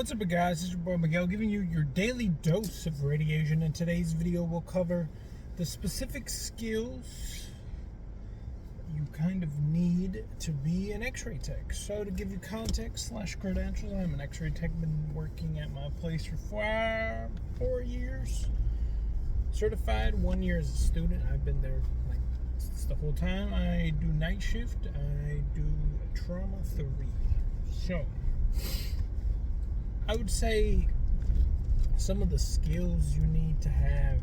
What's up, guys? It's your boy Miguel giving you your daily dose of radiation. In today's video, we'll cover the specific skills you kind of need to be an Xray Tech. So, to give you context / credentials, I'm an Xray Tech. Been working at my place for 4 years. Certified, 1 year as a student. I've been there since the whole time. I do night shift. I do trauma 3. So, I would say some of the skills you need to have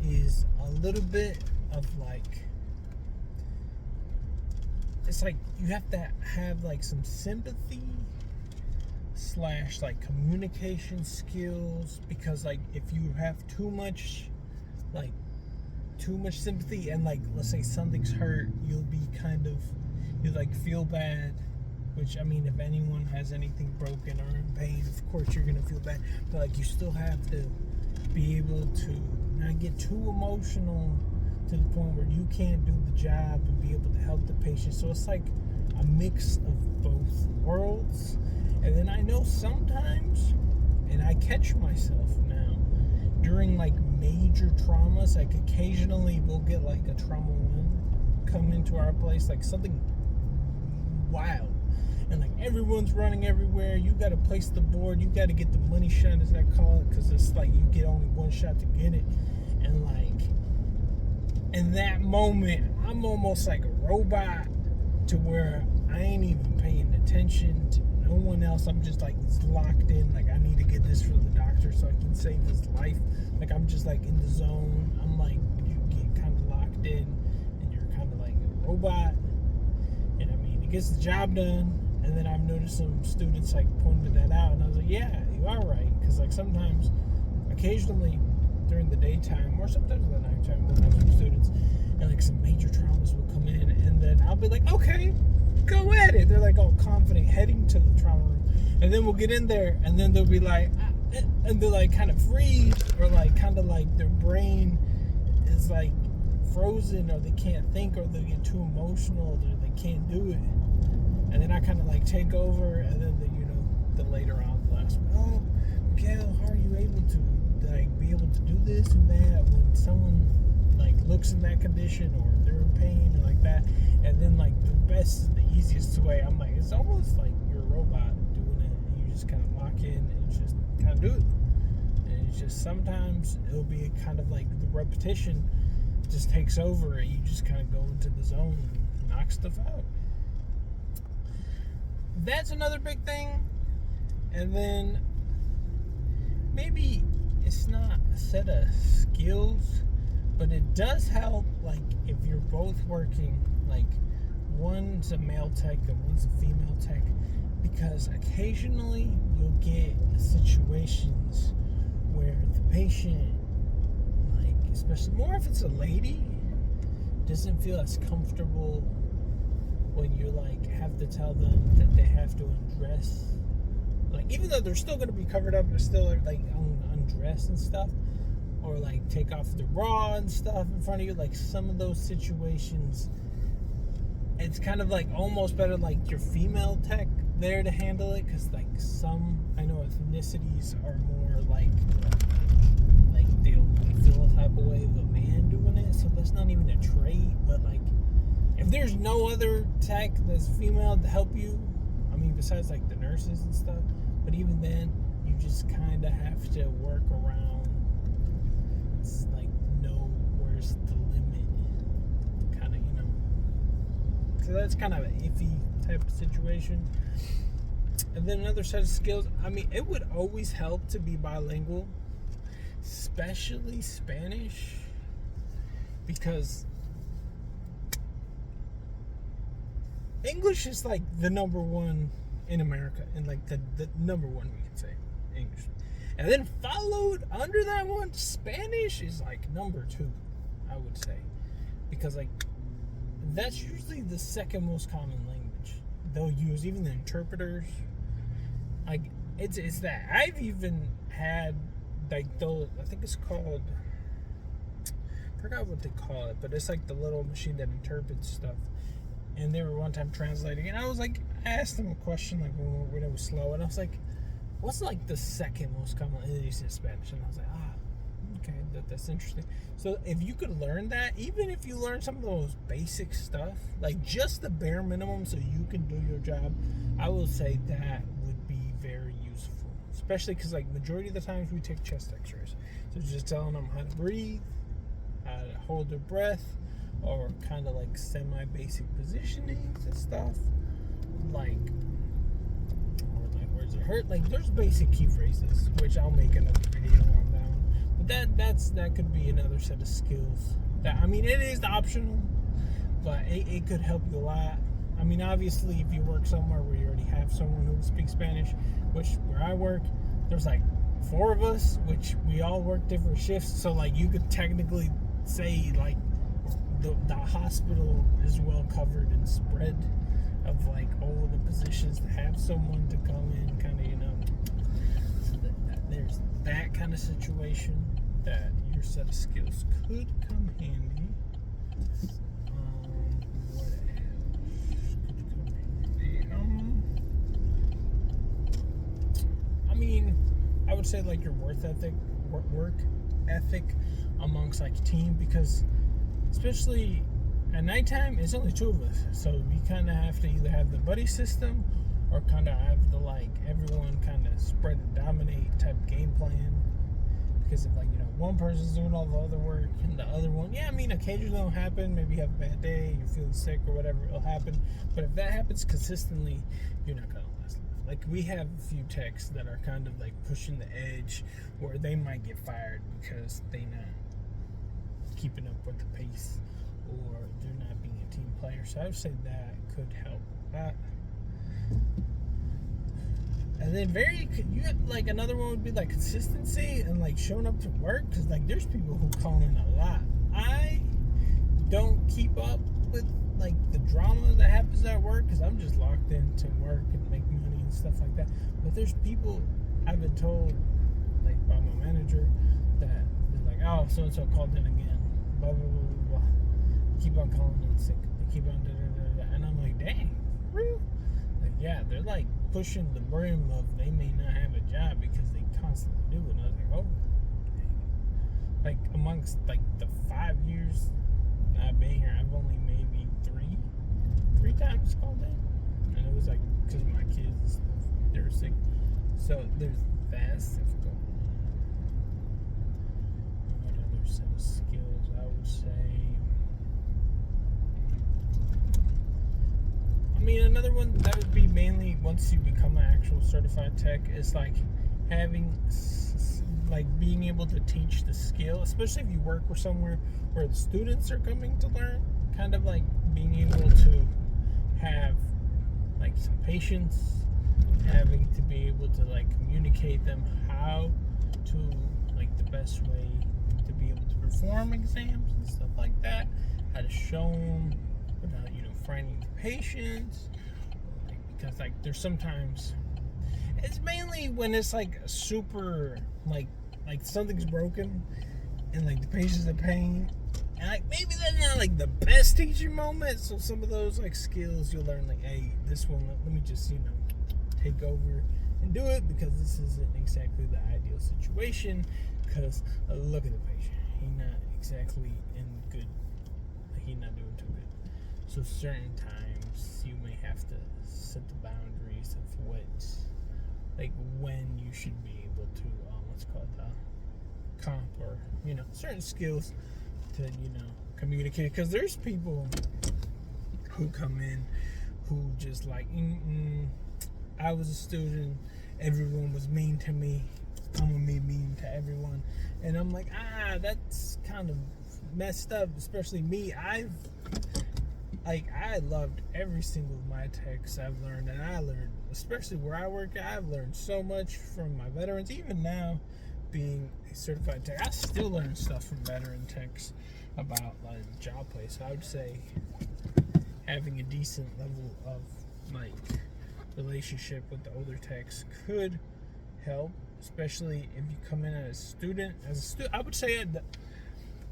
is a little bit of it's like you have to have some sympathy / communication skills, because if you have too much sympathy and let's say something's hurt, you'll feel bad. Which, I mean, if anyone has anything broken or in pain, of course you're going to feel bad. But, you still have to be able to not get too emotional to the point where you can't do the job and be able to help the patient. So it's like a mix of both worlds. And then I know sometimes, and I catch myself now, during, major traumas, occasionally we'll get, a trauma 1 come into our place, something wild. And everyone's running everywhere. You got to place the board. You got to get the money shot, as I call it, because it's you get only one shot to get it. And in that moment, I'm almost like a robot, to where I ain't even paying attention to no one else. I'm just it's locked in. I need to get this for the doctor so I can save his life. I'm just in the zone. I'm you get kind of locked in, and you're kind of a robot. And I mean, it gets the job done. And then I've noticed some students pointed that out, and I was like, yeah, you are right. Because sometimes, occasionally during the daytime, or sometimes in the nighttime, we'll have some students, and some major traumas will come in, and then I'll be like, okay, go at it. They're all confident heading to the trauma room, and then we'll get in there, and then they'll be and they're kind of freeze, or their brain is frozen, or they can't think, or they get too emotional, or they can't do it. And then I kind of take over, and then the later on the last one, oh, Miguel, how are you able to be able to do this and that when someone looks in that condition, or they're in pain, or that? And then the best, the easiest way, I'm it's almost you're a robot doing it, and you just kind of lock in and just kind of do it. And it's just sometimes it'll be kind of the repetition just takes over, and you just kind of go into the zone and knock stuff out. That's another big thing. And then maybe it's not a set of skills, but it does help if you're both working, one's a male tech and one's a female tech, because occasionally you'll get situations where the patient, especially more if it's a lady, doesn't feel as comfortable when you have to tell them that they have to undress, even though they're still going to be covered up, they're still undressed and stuff, or take off their bra and stuff in front of you. Some of those situations, it's kind of almost better your female tech there to handle it, because some, I know, ethnicities are more they'll feel a type of way of a man doing it, so that's not even a trait. But if there's no other tech that's female to help you, I mean, besides the nurses and stuff, but even then, you just kind of have to work around. It's know where's the limit, kind of, So that's kind of an iffy type of situation. And then another set of skills, I mean, it would always help to be bilingual, especially Spanish, because English is the number one in America, and the number one, we can say, English. And then followed under that one, Spanish is number 2, I would say, because that's usually the second most common language they'll use. Even the interpreters, it's that. I've even had I think it's called, I forgot what they call it, but it's the little machine that interprets stuff. And they were one time translating, and I asked them a question when it was slow, and I was what's like the second most common? And he said Spanish, and I was like, okay, that's interesting. So if you could learn that, even if you learn some of those basic stuff, like just the bare minimum, so you can do your job, I will say that would be very useful. Especially because like majority of the times we take chest X-rays, so just telling them how to breathe, how to hold their breath, or kind of like semi-basic positionings and stuff, like, or like where's it hurt? Like there's basic key phrases, which I'll make another video on that one. But that could be another set of skills. That, I mean, it is optional, but it could help you a lot. I mean, obviously, if you work somewhere where you already have someone who speaks Spanish, which where I work, there's like 4 of us, which we all work different shifts. So like you could technically say like the hospital is well covered and spread of like all the positions to have someone to come in, kind of, you know. So that there's that kind of situation that your set of skills could come handy. What else could come handy? I mean, I would say like your work ethic amongst like team, because especially at nighttime, it's only 2 of us, so we kind of have to either have the buddy system or kind of have the like everyone kind of spread and dominate type game plan. Because if like, you know, one person's doing all the other work and the other one, yeah, I mean, occasionally it'll happen. Maybe you have a bad day, you're feeling sick or whatever, it'll happen. But if that happens consistently, you're not gonna last long. Like we have a few techs that are kind of like pushing the edge, where they might get fired because they not keeping up with the pace, or they're not being a team player. So I would say that could help. And then you have like another one would be like consistency and like showing up to work, because like there's people who call in a lot. I don't keep up with like the drama that happens at work, because I'm just locked into work and make money and stuff like that. But there's people, I've been told like by my manager, that they're like, oh, so and so called in again, blah blah blah blah blah. Keep on calling in sick. They keep on da da da da. And I'm like, dang, really? Like, yeah, they're like pushing the brim of they may not have a job because they constantly do it. And I was like, oh, dang. Like amongst like the 5 years I've been here, I've only maybe three times called in, and it was like because of my kids and stuff. They were sick, so there's that stuff going on. What other set of skills I would say? I mean, another one that would be mainly once you become an actual certified tech is like having, like being able to teach the skill, especially if you work with somewhere where the students are coming to learn, kind of like being able to have like some patience, having to be able to like communicate them how to like the best way to be able to perform exams and stuff like that, how to show them without, you know, frightening the patients, like, because like there's sometimes it's mainly when it's like super like something's broken and like the patient's in pain, and like maybe that's not like the best teaching moment. So some of those like skills you'll learn, like, hey, this one, let me just, you know, take over and do it, because this isn't exactly the ideal situation, because look at the patient, he's not exactly in good, he's not doing too good. So certain times you may have to set the boundaries of what, like when you should be able to what's called comp, or, you know, certain skills to, you know, communicate, because there's people who come in who just like, I was a student, everyone was mean to me, I'm gonna be mean to everyone, and I'm like, that's kind of messed up. Especially me, I loved every single of my techs I've learned, and I learned, especially where I work, I've learned so much from my veterans. Even now, being a certified tech, I still learn stuff from veteran techs about like job place. So I would say having a decent level of like relationship with the older techs could help, especially if you come in as a student. I would say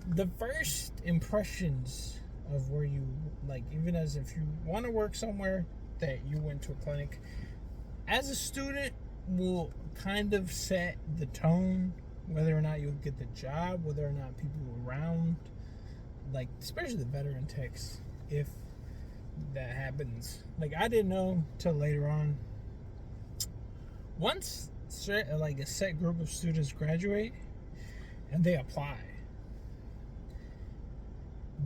the first impressions of where you, like, even as if you want to work somewhere that you went to a clinic as a student, will kind of set the tone whether or not you'll get the job, whether or not people around, like especially the veteran techs, if that happens. Like I didn't know till later on. Once like a set group of students graduate and they apply,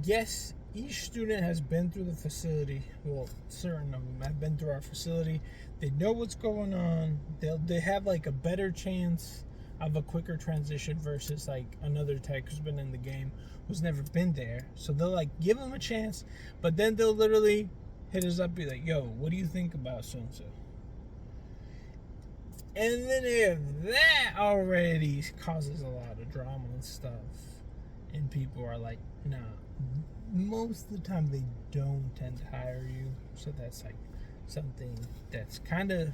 yes, each student has been through the facility. Well, certain of them have been through our facility. They know what's going on. They have like a better chance of a quicker transition versus like another tech who's been in the game who's never been there. So they'll like give them a chance, but then they'll literally hit us up, be like, "Yo, what do you think about so and so?" And then if that already causes a lot of drama and stuff, and people are like, "Nah," most of the time they don't tend to hire you. So that's like something that's kind of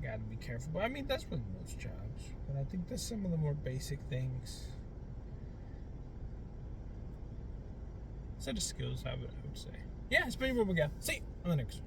gotta be careful. But I mean, that's with most jobs. But I think that's some of the more basic things. Set of skills, I would say. Yeah, it's been your boy Miguel. See you on the next one.